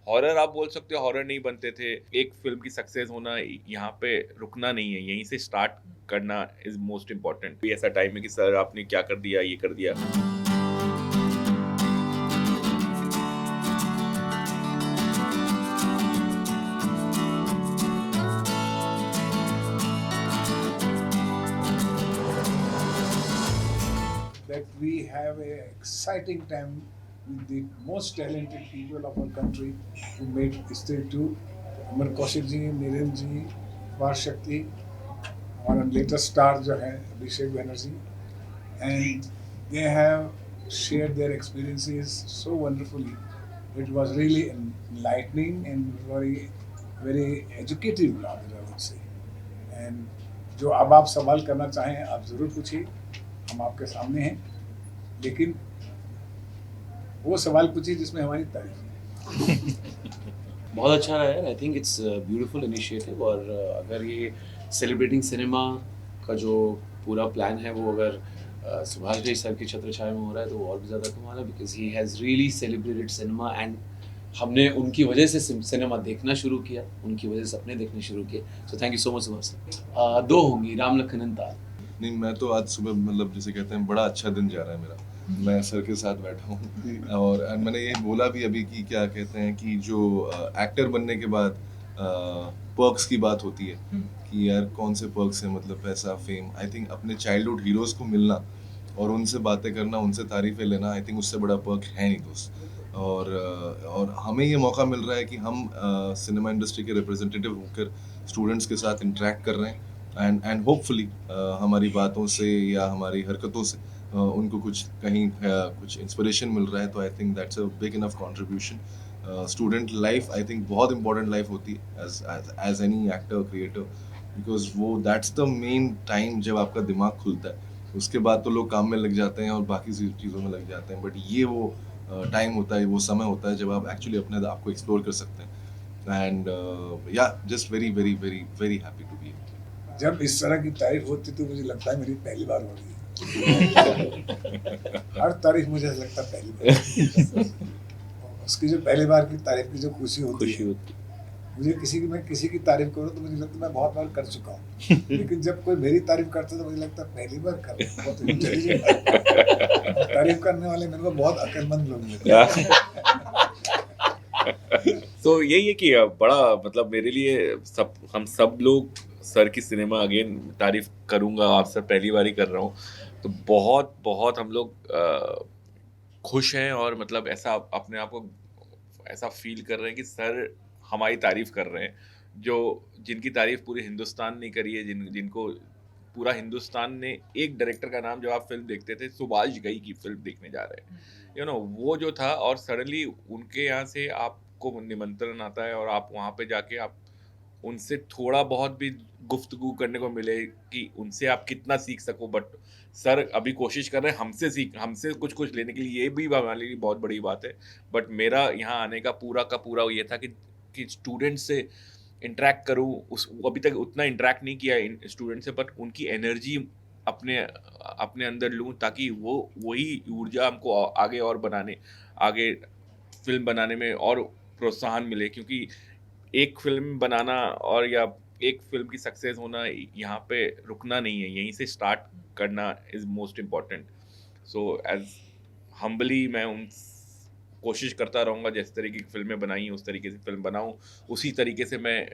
Horror आप बोल सकते हो, हॉरर नहीं बनते थे। एक फ़िल्म की सक्सेस होना यहाँ पे रुकना नहीं है, यहीं से स्टार्ट करना इज़ मोस्ट इम्पोर्टेंट। कोई ऐसा टाइम है कि सर आपने क्या कर दिया, ये कर दिया। That we have a exciting time with the most talented people of our country who made history too. अमर कौशिक जी, नीरज जी, वार शक्ति, हमारा लेटेस्ट स्टार जो है Abhishek Banerjee, and they have shared their experiences so wonderfully. It was really enlightening and very educative, rather I would say. And जो अब आप सवाल करना चाहें आप ज़रूर पूछिए, हम आपके सामने हैं, लेकिन वो सवाल पूछिए जिसमें हमारी तारीफ। बहुत अच्छा रहा है। I think it's beautiful initiative और अगर ये सेलिब्रेटिंग सिनेमा का जो पूरा प्लान है वो अगर सुभाष घई सर की छत्र छाया में हो रहा है तो वो और भी ज़्यादा कमाल है because he has really celebrated cinema and हमने उनकी वजह से सिनेमा देखना शुरू किया, उनकी वजह से सपने देखने शुरू किए। So thank you so much Subhash sir. दो होंगी राम लखन and तार। नहीं, मैं तो आज सुबह मतलब जिसे कहते हैं बड़ा अच्छा दिन जा रहा है मेरा। मैं सर के साथ बैठा हूँ और मैंने ये बोला भी अभी कि क्या कहते हैं कि जो एक्टर बनने के बाद पर्क्स की बात होती है कि यार कौन से पर्क्स हैं, मतलब पैसा, फेम। आई थिंक अपने चाइल्डहुड हीरोज़ को मिलना और उनसे बातें करना, उनसे तारीफ़ें लेना, आई थिंक उससे बड़ा पर्क है नहीं दोस्त। और हमें ये मौका मिल रहा है कि हम सिनेमा इंडस्ट्री के रिप्रेजेंटेटिव होकर स्टूडेंट्स के साथ इंटरेक्ट कर रहे हैं एंड होपफुली हमारी बातों से या हमारी हरकतों से उनको कुछ कहीं कुछ इंस्पिरेशन मिल रहा है। तो I think that's a big enough contribution. Student life I think बहुत इंपॉर्टेंट लाइफ होती है as any actor creator, because वो दैट्स द मेन टाइम जब आपका दिमाग खुलता है। उसके बाद तो लोग काम में लग जाते हैं और बाकी चीज़ों में लग जाते हैं, बट ये वो टाइम होता है, वो समय होता है जब आप एक्चुअली अपने आप को एक्सप्लोर कर सकते हैं। एंड या just very very very very happy to be. जब इस तरह की तारीफ होती तो मुझे लगता है मेरी पहली बार हो रही है। हर तारीफ मुझे ऐसा लगता है पहली बार। उसकी जो पहली बार की तारीफ की जो खुशी होती है, मुझे मैं किसी की तारीफ करूँ तो मुझे लगता है मैं बहुत बार कर चुका हूँ, लेकिन जब कोई मेरी तारीफ करता है तो मुझे लगता है पहली बार कर रहा हूँ। बहुत इंटेलिजेंट तारीफ करने वाले मेरे को बहुत अक्लमंद लोग मिलते हैं। तो यही है कि बड़ा मतलब मेरे लिए हम सब लोग सर की सिनेमा अगेन तारीफ करूंगा, आप सर पहली बार ही कर रहा हूँ, तो बहुत बहुत हम लोग खुश हैं और मतलब ऐसा अपने आप को ऐसा फील कर रहे हैं कि सर हमारी तारीफ कर रहे हैं, जो जिनकी तारीफ पूरे हिंदुस्तान ने करी है, जिनको पूरा हिंदुस्तान ने एक डायरेक्टर का नाम जब आप फिल्म देखते थे सुभाष घई की फिल्म देखने जा रहे हैं, वो जो था, और सडनली उनके यहाँ से आपको निमंत्रण आता है और आप वहाँ पे जाके आप उनसे थोड़ा बहुत भी गुफ्तगू करने को मिले कि उनसे आप कितना सीख सको। बट सर अभी कोशिश कर रहे हैं हमसे कुछ कुछ लेने के लिए, ये भी हमारे लिए बहुत बड़ी बात है। बट मेरा यहाँ आने का पूरा ये था कि स्टूडेंट से इंटरेक्ट करूँ, वो अभी तक उतना इंटरेक्ट नहीं किया स्टूडेंट से, बट उनकी एनर्जी अपने अपने अंदर लूँ ताकि वो वही ऊर्जा हमको आगे फिल्म बनाने में और प्रोत्साहन मिले, क्योंकि एक फिल्म बनाना और या एक फिल्म की सक्सेस होना यहाँ पे रुकना नहीं है, यहीं से स्टार्ट करना is most important. So as humbly मैं उन कोशिश करता रहूँगा, जिस तरीके की फिल्में बनाई हैं उस तरीके से फिल्म बनाऊँ, उसी तरीके से मैं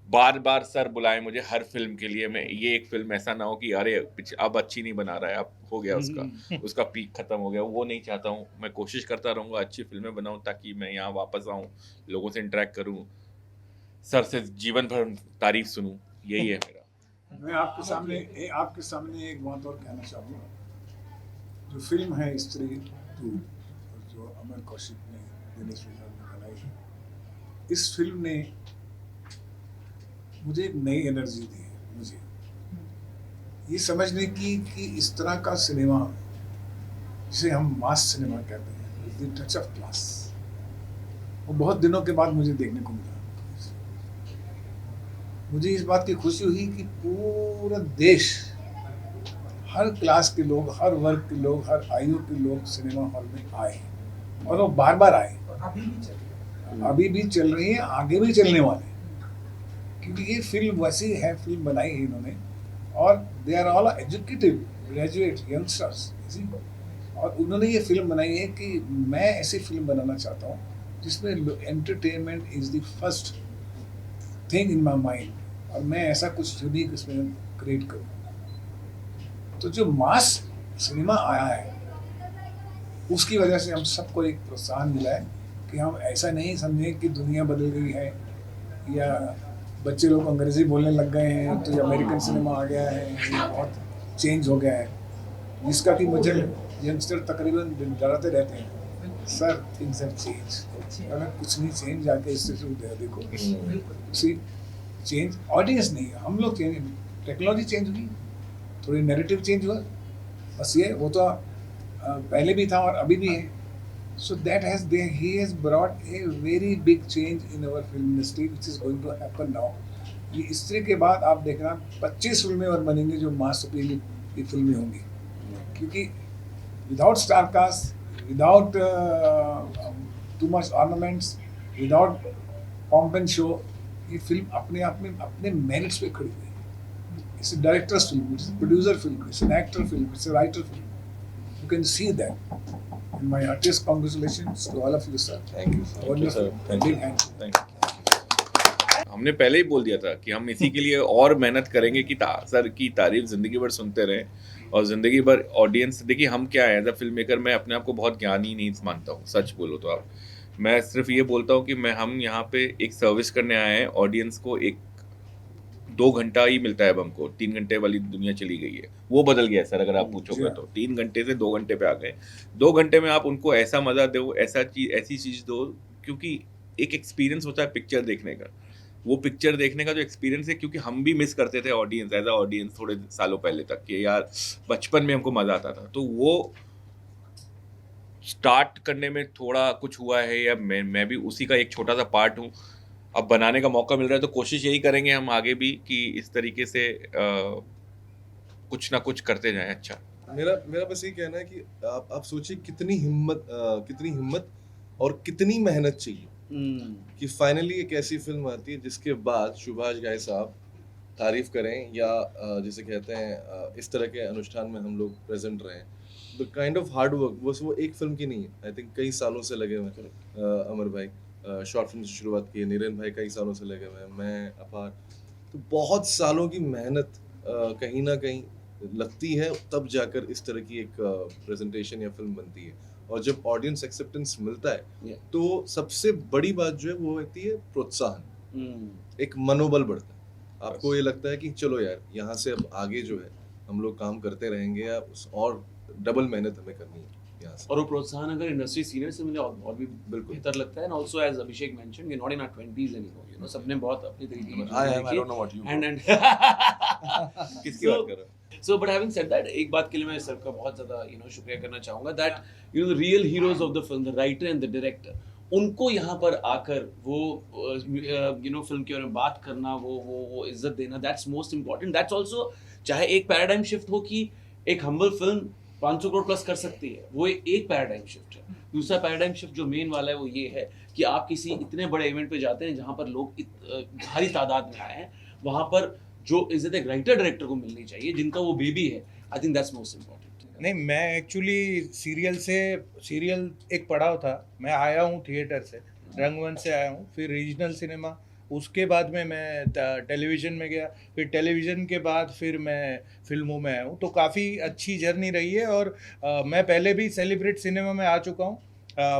बार बार सर बुलाएं मुझे हर फिल्म के लिए। मैं ये एक फिल्म ऐसा ना हो कि अरे अब अच्छी नहीं बना रहा है, अब हो गया उसका पीक खत्म हो गया, वो नहीं चाहता हूँ। मैं कोशिश करता रहूँगा अच्छी फिल्में बनाऊँ ताकि मैं यहाँ वापस आऊँ, लोगों से इंटरेक्ट करूँ, सर से जीवन भर तारीफ सुनूं, यही है मेरा। मैं आपके सामने एक बात और कहना चाहूँगा। जो फिल्म है स्त्री 2 जो अमर कौशिक ने, दिनेश विजय ने बनाई है, इस फिल्म ने मुझे एक नई एनर्जी दी है। मुझे ये समझने की कि इस तरह का सिनेमा जिसे हम मास सिनेमा कहते हैं, with the touch of class, वो बहुत दिनों के बाद मुझे देखने को मिला। मुझे इस बात की खुशी हुई कि पूरा देश, हर क्लास के लोग, हर वर्ग के लोग, हर आयु के लोग सिनेमा हॉल में आए और वो बार बार आए। अभी भी चल रही है, आगे भी चलने वाले हैं, क्योंकि ये फिल्म वैसी है, फिल्म बनाई है इन्होंने, और they are all educated graduate youngsters, और उन्होंने ये फिल्म बनाई है कि मैं ऐसी फिल्म बनाना चाहता हूँ जिसमें entertainment is the first thing in my mind, और मैं ऐसा कुछ यूनिक इसमें क्रिएट करूँ। तो जो मास सिनेमा आया है उसकी वजह से हम सबको एक प्रोत्साहन मिला है कि हम ऐसा नहीं समझें कि दुनिया बदल गई है, या बच्चे लोग अंग्रेजी बोलने लग गए हैं तो ये अमेरिकन सिनेमा आ गया है, ये बहुत चेंज हो गया है, जिसका कि मुझे यंगस्टर तकरीबन डराते रहते हैं, सर थिंग्स हैव चेंज। अगर कुछ नहीं चेंज, जाके इंस्टीट्यूट है देखो, सी चेंज ऑडियंस नहीं है, हम लोग चेंज, टेक्नोलॉजी चेंज हुई, थोड़ी नैरेटिव चेंज हुआ, बस ये, वो तो पहले भी था और अभी भी है। So that he has brought a very big change in our film industry, which is going to happen now. ये स्त्री के बाद आप देखना 25 फिल्में और बनेंगी जो मास अपील की फिल्में होंगी, क्योंकि without star cast, without too much ornaments, without pomp and show, ये फिल्म अपने आप में अपने मेरिट्स पे खड़ी हुई है। It's a director's film, it's a producer film, it's an actor film, it's a writer film. You can see that. And my artist congratulations to all of you, sir. Thank you, sir. Wonderful. Thank you. Big hand. Thank you. हमने पहले ही बोल दिया था कि हम इसी के लिए और मेहनत करेंगे कि सर की तारीफ जिंदगी भर सुनते रहें और जिंदगी भर ऑडियंस। देखिए हम क्या है, एज अ फिल्म मेकर मैं अपने आप को बहुत ज्ञानी नहीं मानता हूँ, सच बोलो तो आप, मैं सिर्फ ये बोलता हूँ कि हम यहाँ पे एक सर्विस करने आए हैं ऑडियंस को। एक 2 घंटा ही मिलता है अब हमको, 3 घंटे वाली दुनिया चली गई है, वो बदल गया है सर। अगर आप पूछोगे तो 3 घंटे से 2 घंटे पे आ गए। 2 घंटे में आप उनको ऐसा मजा दो, ऐसी चीज दो, क्योंकि एक एक्सपीरियंस होता है पिक्चर देखने का। वो पिक्चर देखने का जो एक्सपीरियंस है, क्योंकि हम भी मिस करते थे ऑडियंस, एज अ ऑडियंस थोड़े सालों पहले तक कि यार बचपन में हमको मजा आता था, तो वो स्टार्ट करने में थोड़ा कुछ हुआ है, या मैं भी उसी का एक छोटा सा पार्ट हूँ। अब बनाने का मौका मिल रहा है तो कोशिश यही करेंगे हम आगे भी कि इस तरीके से कुछ ना कुछ करते जाएं। अच्छा, मेरा बस ये कहना है कि आप सोचिए कितनी हिम्मत और कितनी मेहनत चाहिए कि फाइनली एक ऐसी फिल्म आती है जिसके बाद सुभाष घाई साहब तारीफ करें, या जैसे कहते हैं इस तरह के अनुष्ठान में हम लोग प्रेजेंट रहें। The kind of hard work वो एक फिल्म की नहीं है, आई थिंक कई सालों से लगे हुए हैं। अमर भाई शॉर्ट फिल्म से शुरुआत की है, नीरेन भाई कई सालों से लगे हुए हैं, मैं अपार, तो बहुत सालों की मेहनत कहीं ना कहीं लगती है, तब जाकर इस तरह की एक प्रेजेंटेशन या फिल्म बनती है। और जब ऑडियंस एक्सेप्टेंस मिलता है तो सबसे बड़ी बात जो है वो होती है प्रोत्साहन, एक मनोबल बढ़ता है। आपको ये लगता है कि चलो यार यहाँ से अब आगे जो है हम लोग काम करते रहेंगे, या और डबल मेहनत हमें करनी है यहाँ से। और वो प्रोत्साहन अगर इंडस्ट्री सीनियर से मिले और भी बिल्कुल बेहतर लगता है। And also as Abhishek mention, we are not in our 20s anymore, you know, सबने बहुत अपनी तरीके की I don't know what you and किसकी बात कर रहे हो? So, but having said that, एक बात के लिए मैं सर का बहुत ज़्यादा शुक्रिया करना चाहूँगा, that the real heroes of the film, the writer and the director, उनको यहाँ पर आकर वो फिल्म के बारे में बात करना, वो इज्जत देना, that's most important. That's also, चाहे एक पैराडाइम शिफ्ट हो कि एक हम्बल फिल्म 500 करोड़ प्लस कर सकती है, वो एक पैराडाइम शिफ्ट है। दूसरा पैराडाइम शिफ्ट जो मेन वाला है वो ये है कि आप किसी इतने बड़े इवेंट पे जाते हैं जहाँ पर लोग भारी तादाद में आए हैं, वहाँ पर जो इज्जत एक राइटर डायरेक्टर को मिलनी चाहिए, जिनका वो बेबी है, आई थिंक दैट्स मोस्ट इम्पोर्टेंट। नहीं, मैं एक्चुअली सीरियल एक पढ़ा था, मैं आया हूँ थिएटर से, रंगमंच से आया हूँ, फिर रीजनल सिनेमा, उसके बाद में मैं टेलीविज़न में गया, फिर टेलीविज़न के बाद फिर मैं फिल्मों में आया हूँ। तो काफ़ी अच्छी जर्नी रही है। और मैं पहले भी सेलिब्रेट सिनेमा में आ चुका हूँ,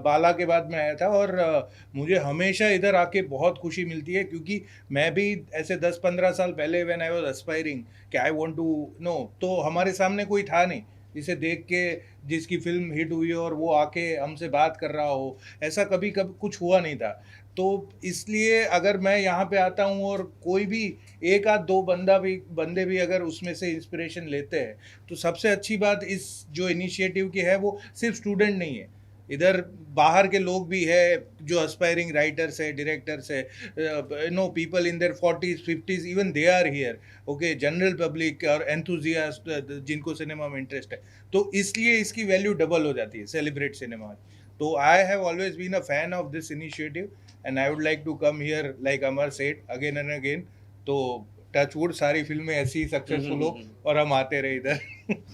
बाला के बाद में आया था, और मुझे हमेशा इधर आके बहुत खुशी मिलती है, क्योंकि मैं भी ऐसे 10-15 साल पहले व्हेन आई वाज एस्पायरिंग कि आई वांट टू नो, तो हमारे सामने कोई था नहीं जिसे देख के जिसकी फिल्म हिट हुई और वो आके हमसे बात कर रहा हो, ऐसा कभी कुछ हुआ नहीं था। तो इसलिए अगर मैं यहाँ पे आता हूँ और कोई भी एक आध दो बंदे भी अगर उसमें से इंस्पिरेशन लेते हैं, तो सबसे अच्छी बात इस जो इनिशिएटिव की है वो सिर्फ स्टूडेंट नहीं है, इधर बाहर के लोग भी है जो एस्पायरिंग राइटर्स है, डायरेक्टर्स है, people in their 40s 50s, even they are here, okay, general public और एंथुजियास्ट जिनको सिनेमा में इंटरेस्ट है। तो इसलिए इसकी वैल्यू डबल हो जाती है सेलिब्रेट सिनेमा। तो I have always been a fan of this initiative and I would like to come here like Amar said again and again. तो टचवुड सारी फिल्में ऐसी ही सक्सेसफुल हो और हम आते रहे इधर.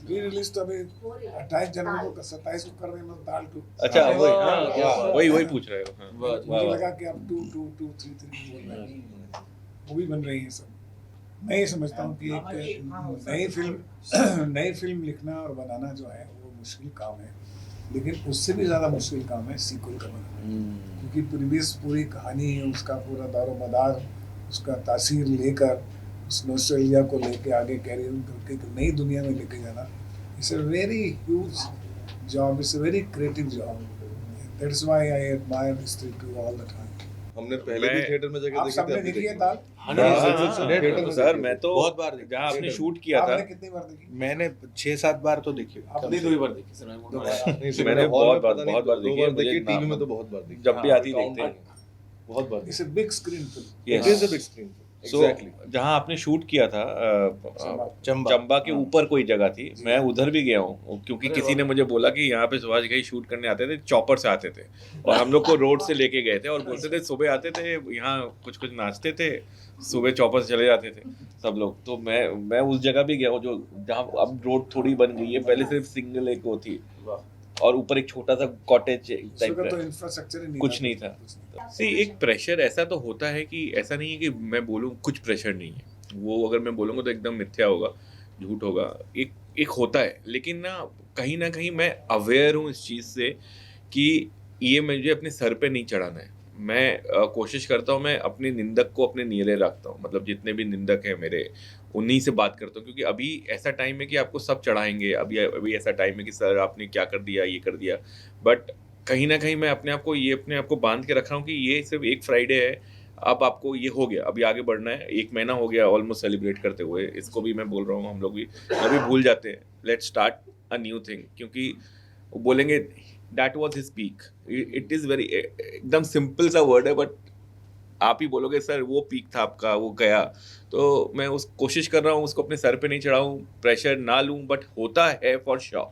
री रिलीज तो अभी 28 जनवरी को 27 को कर रहे हैं दाल 2. अच्छा हाँ, वही हाँ, वही पूछ रहे हो. हाँ. मुझे लगा कि अब 2 2 2 3 3 बोल रहे हैं. मूवी बन रही है सब. मैं ये समझता हूँ कि एक नई फिल्म लिखना और बनाना जो है वो मुश्किल काम है, लेकिन उससे भी ज़्यादा मुश्किल काम है सीक्वल का बनाना. क्योंकि प्रीवियस पूरी कहानी, उसका पूरा दारोमदार, उसका तासीर लेकर उस नॉस्टैल्जिया को लेके आगे कैरी करके एक नई दुनिया में लेके जाना, it's a very huge job, it's a very creative job. That's why I admire स्त्री टू ऑल द टाइम. हमने पहले भी थिएटर में जाके आप देखी सबने थी, देखी है दाल? सर मैं तो बहुत बार देखी. जहाँ आपने शूट किया था आपने कितनी बार देखी? मैंने 6-7 बार तो देखी. अपनी 2 ही बार देखी सर. मैं मैंने बहुत बार देखी है. मुझे टीवी में तो बहुत बार देखी. जब भी आती देखते हैं. बहुत बार. It's a big screen film. Yes. It is a big screen. So, Exactly. जहाँ आपने शूट किया था चंबा के ऊपर कोई जगह थी, मैं उधर भी गया हूँ क्योंकि किसी ने मुझे बोला कि यहाँ पे सुभाष घई शूट करने आते थे, चॉपर से आते थे और हम लोग को रोड से लेके गए थे और बोलते थे सुबह आते थे यहाँ कुछ नाचते थे, सुबह चॉपर से चले जाते थे सब लोग. तो मैं उस जगह भी गया हूँ जो जहाँ अब रोड थोड़ी बन गई है, पहले सिर्फ सिंगल एक वो थी और ऊपर एक छोटा सा कॉटेज टाइप तो का इंफ्रास्ट्रक्चर ही कुछ नहीं था. सी एक प्रेशर ऐसा तो होता है कि ऐसा नहीं है कि मैं बोलूँ कुछ प्रेशर नहीं है, वो अगर मैं बोलूँगा तो एकदम मिथ्या होगा, झूठ होगा. एक होता है, लेकिन ना कहीं मैं अवेयर हूँ इस चीज़ से कि ये मुझे अपने सर पे नहीं चढ़ाना है. मैं कोशिश करता हूँ, मैं अपने निंदक को अपने नीरे रखता हूँ, मतलब जितने भी निंदक हैं मेरे, उन्हीं से बात करता हूँ. क्योंकि अभी ऐसा टाइम है कि आपको सब चढ़ाएंगे, अभी ऐसा टाइम है कि सर आपने क्या कर दिया, ये कर दिया. बट कहीं ना कहीं मैं अपने आप को बांध के रख रहा हूँ कि ये सिर्फ एक फ्राइडे है, अब आपको ये हो गया, अभी आगे बढ़ना है. 1 महीना हो गया ऑलमोस्ट सेलिब्रेट करते हुए, इसको भी मैं बोल रहा हूँ, हम लोग भी अभी भूल जाते हैं. Let's start a new thing. क्योंकि वो बोलेंगे that was his peak. It is very एकदम सिंपल सा वर्ड है, बट आप ही बोलोगे सर वो पीक था आपका, वो गया. तो मैं उस कोशिश कर रहा हूँ उसको अपने सर पे नहीं चढ़ाऊँ, प्रेशर ना लूँ, बट होता है फॉर श्योर.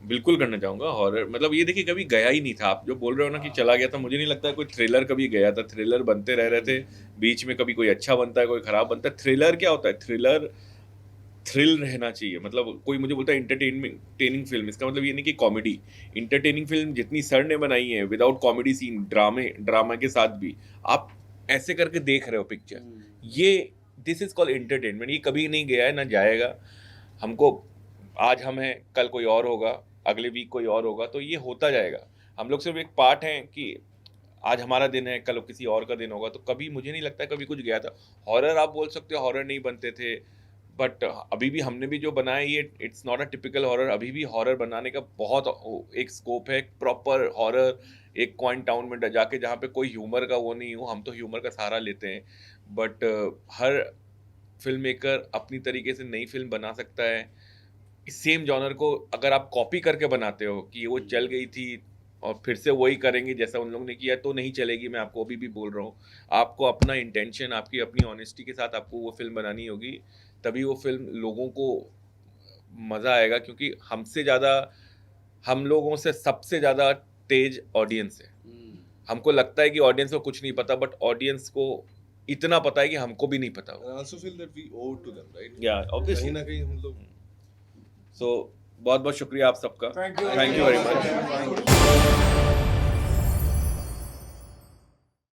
बिल्कुल करना चाहूँगा हॉरर. मतलब ये देखिए कभी गया ही नहीं था. आप जो बोल रहे हो ना कि चला गया था, मुझे नहीं लगता कोई थ्रिलर कभी गया था. थ्रिलर बनते रह रहे थे बीच में, कभी कोई अच्छा बनता है, कोई खराब बनता है. थ्रिलर क्या होता है? थ्रिल रहना चाहिए. मतलब कोई मुझे बोलता है इंटरटेनिंग फिल्म, इसका मतलब ये नहीं कि कॉमेडी. इंटरटेनिंग फिल्म जितनी सर ने बनाई है विदाउट कॉमेडी सीन, ड्रामा के साथ भी आप ऐसे करके देख रहे हो पिक्चर, ये दिस इज कॉल्ड एंटरटेनमेंट. ये कभी नहीं गया है ना जाएगा. हमको आज हम हैं, कल कोई और होगा, अगले वीक कोई और होगा, तो ये होता जाएगा. हम लोग सिर्फ एक पार्ट हैं कि आज हमारा दिन है, कल किसी और का दिन होगा. तो कभी मुझे नहीं लगता कभी कुछ गया था. हॉरर आप बोल सकते हो हॉरर नहीं बनते थे, बट अभी भी हमने भी जो बनाया ये it's not a typical horror. अभी भी हॉरर बनाने का बहुत एक स्कोप है, प्रॉपर हॉरर एक क्वाइन टाउन में जाके जहाँ पे कोई ह्यूमर का वो नहीं हो. हम तो ह्यूमर का सहारा लेते हैं, बट हर फिल्म मेकर अपनी तरीके से नई फिल्म बना सकता है. इस सेम जॉनर को अगर आप कॉपी करके बनाते हो कि वो चल गई थी और फिर से वही करेंगे जैसा उन लोगों ने किया, तो नहीं चलेगी. मैं आपको अभी भी बोल रहा हूँ, आपको अपना इंटेंशन, आपकी अपनी ऑनेस्टी के साथ आपको वो फिल्म बनानी होगी, तभी वो फिल्म लोगों को मज़ा आएगा. क्योंकि हमसे ज़्यादा, हम लोगों से सबसे ज़्यादा तेज ऑडियंस है. हमको लगता है कि ऑडियंस को कुछ नहीं पता, बट ऑडियंस को इतना पता है कि हमको भी नहीं पता. I also feel that we owe to them, right? Yeah, obviously. कहीं ना कहीं हम लोग. सो बहुत बहुत शुक्रिया आप सबका. Thank you. Thank you very much.